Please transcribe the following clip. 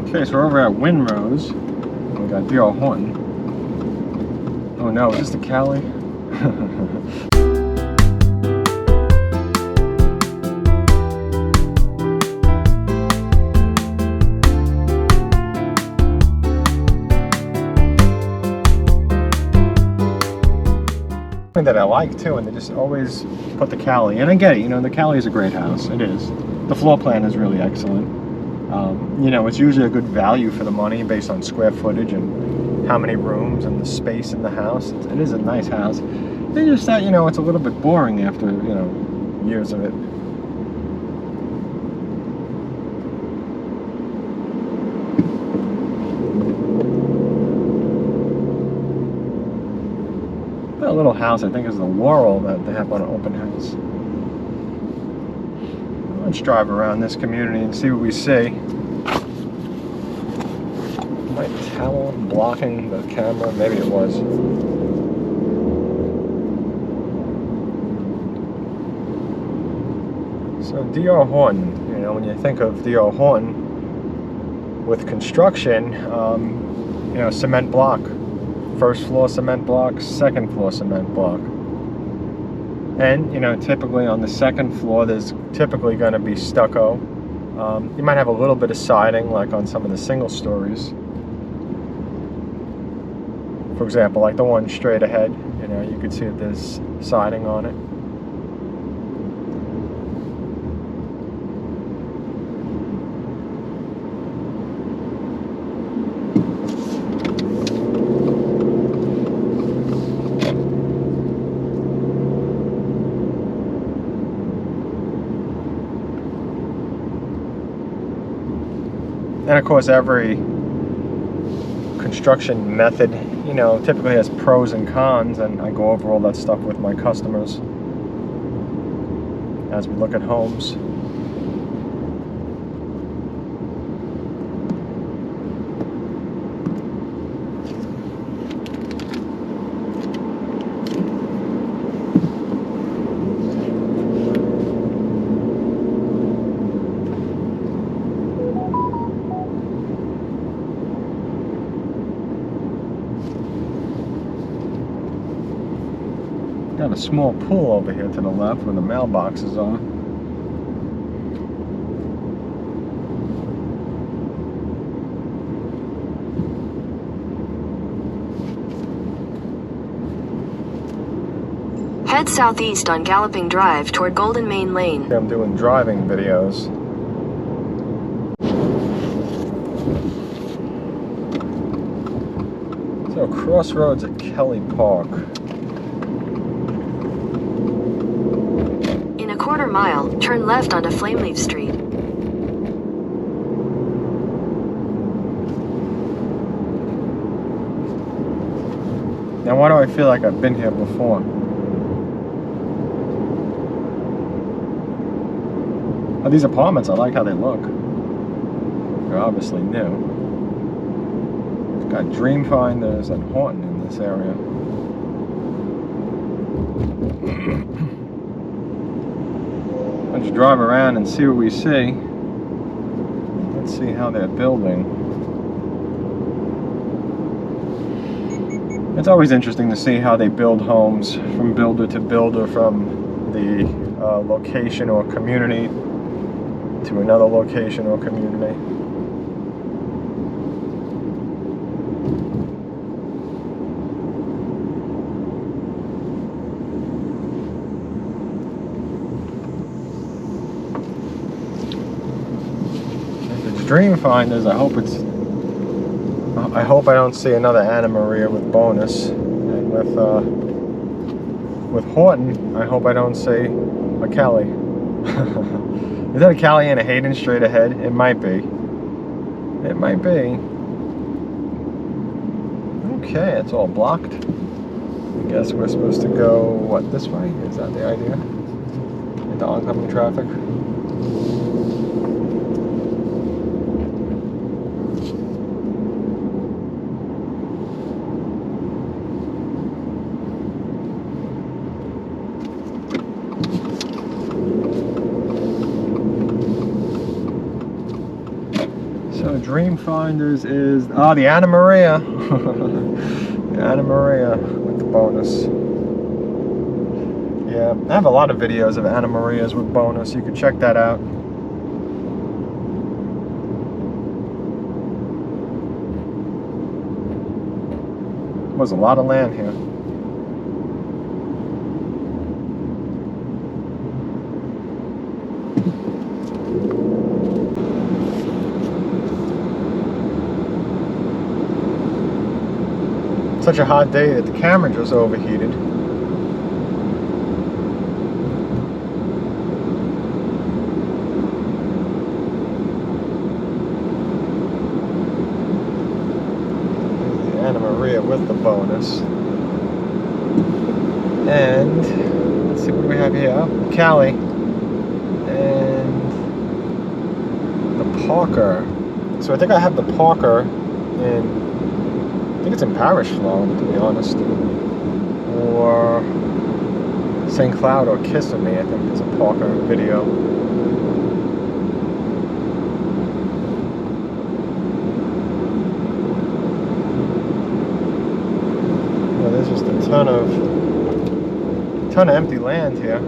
Okay, so we're over at Winrose. We got D.R. Horton. Oh no, is this the Cali? That I like too, and they just always put the Cali. And I get it, you know, the Cali is a great house. It is. The floor plan is really excellent. You know, it's usually a good value for the money based on square footage and how many rooms and the space in the house. It is a nice house. They just that, you know, it's a little bit boring after, you know, years of it. A little house, I think, is the Laurel that they have on an open house. Let's drive around this community and see what we see. My towel blocking the camera? Maybe it was. So D.R. Horton, you know, when you think of D.R. Horton with construction, you know, cement block. First floor cement block, second floor cement block. And, you know, typically on the second floor, there's typically going to be stucco. You might have a little bit of siding, like on some of the single stories. For example, like the one straight ahead, you know, you could see that there's siding on it. And of course, every construction method, you know, typically has pros and cons, and I go over all that stuff with my customers as we look at homes. Got a small pool over here to the left where the mailboxes are. Head southeast on Galloping Drive toward Golden Main Lane. I'm doing driving videos. So Crossroads at Kelly Park. In a quarter mile, turn left onto Flameleaf Street. Now, why do I feel like I've been here before? Oh, these apartments, I like how they look. They're obviously new. It's got Dreamfinders and Horton in this area. Let's drive around and see what we see. Let's see how they're building. It's always interesting to see how they build homes from builder to builder, from the location or community to another location or community. Dreamfinders, I hope I don't see another Anna Maria with bonus. And with Horton, I hope I don't see a Cali. Is that a Cali and a Hayden straight ahead? It might be. It might be. Okay, it's all blocked. I guess we're supposed to go, what, this way? Is that the idea? Into oncoming traffic? So Dream Finders is the Anna Maria. The Anna Maria with the bonus. Yeah, I have a lot of videos of Anna Marias with bonus. You can check that out. Was a lot of land here. Such a hot day that the camera just overheated. Anna Maria with the bonus. And let's see, what do we have here? Oh, Cali. And the Parker. So I think I have the Parker in, I think it's in Parish Flow, to be honest. Or St. Cloud or Kissing Me, I think there's a Parker video. There's just a ton of empty land here.